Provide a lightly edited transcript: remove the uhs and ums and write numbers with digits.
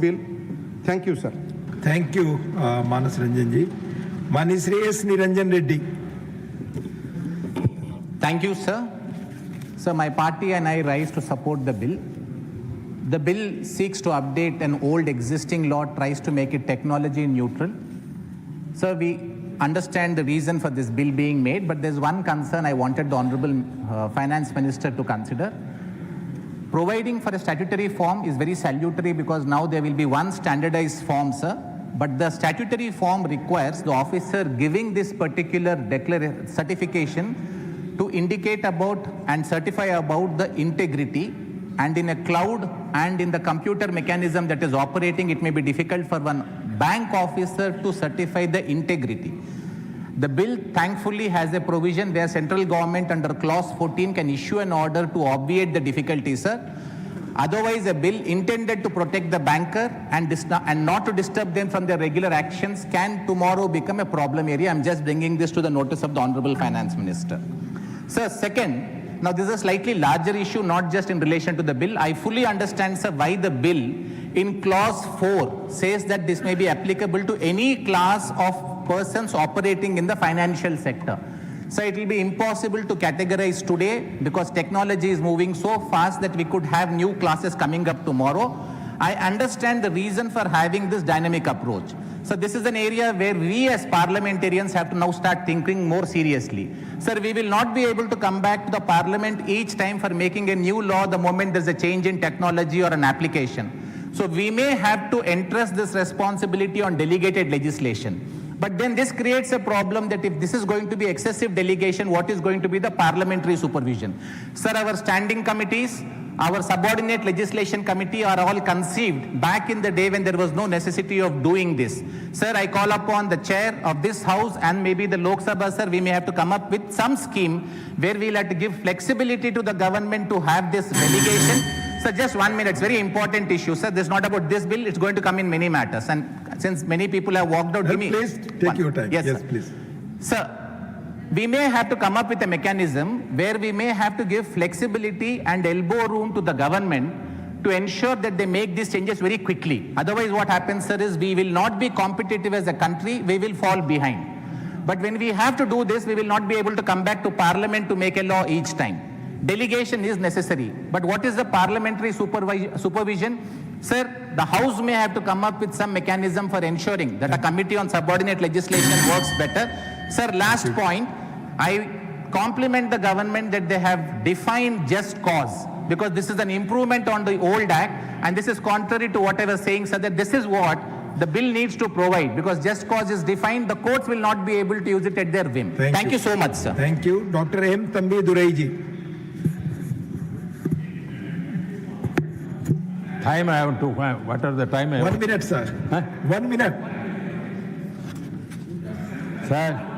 bill. Thank you, sir. Thank you, Manas Ranjan ji. Manishreyas Niranjan Reddy. Thank you, sir. So my party and I rise to support the bill. The bill seeks to update an old existing law, tries to make it technology neutral. So we understand the reason for this bill being made, but there's one concern I wanted the Honorable Finance Minister to consider. Providing for a statutory form is very salutary because now there will be one standardized form, sir. But the statutory form requires the officer giving this particular certification to indicate about and certify about the integrity, and in a cloud and in the computer mechanism that is operating, it may be difficult for one bank officer to certify the integrity. The bill thankfully has a provision where central government under clause 14 can issue an order to obviate the difficulties, sir. Otherwise, a bill intended to protect the banker and not to disturb them from their regular actions can tomorrow become a problem area. I'm just bringing this to the notice of the Honorable Finance Minister. Sir, second, now this is a slightly larger issue, not just in relation to the bill. I fully understand, sir, why the bill in clause 4 says that this may be applicable to any class of persons operating in the financial sector. So it will be impossible to categorize today because technology is moving so fast that we could have new classes coming up tomorrow. I understand the reason for having this dynamic approach. So this is an area where we as parliamentarians have to now start thinking more seriously. Sir, we will not be able to come back to the parliament each time for making a new law the moment there's a change in technology or an application. So we may have to entrust this responsibility on delegated legislation. But then this creates a problem that if this is going to be excessive delegation, what is going to be the parliamentary supervision? Sir, our standing committees, our subordinate legislation committee are all conceived back in the day when there was no necessity of doing this. Sir, I call upon the chair of this house and maybe the Lok Sabha, sir, we may have to come up with some scheme where we'll have to give flexibility to the government to have this delegation. Sir, just 1 minute. It's very important issue, sir. This is not about this bill. It's going to come in many matters. And since many people have walked out, give me... Please take your time. Yes, yes, sir. please. Sir, we may have to come up with a mechanism where we may have to give flexibility and elbow room to the government to ensure that they make these changes very quickly. Otherwise, what happens, sir, is we will not be competitive as a country. We will fall behind. But when we have to do this, we will not be able to come back to parliament to make a law each time. Delegation is necessary. But what is the parliamentary supervision? Sir, the House may have to come up with some mechanism for ensuring that a committee on subordinate legislation works better. Sir, last point, I compliment the government that they have defined just cause, because this is an improvement on the old act, and this is contrary to what I was saying, sir, that this is what the bill needs to provide, because just cause is defined, the courts will not be able to use it at their whim. Thank you so much, sir. Thank you. Dr. M. Thambi Duraiji. Time I have to, what are the time I have? 1 minute, sir. Huh? 1 minute. Sir.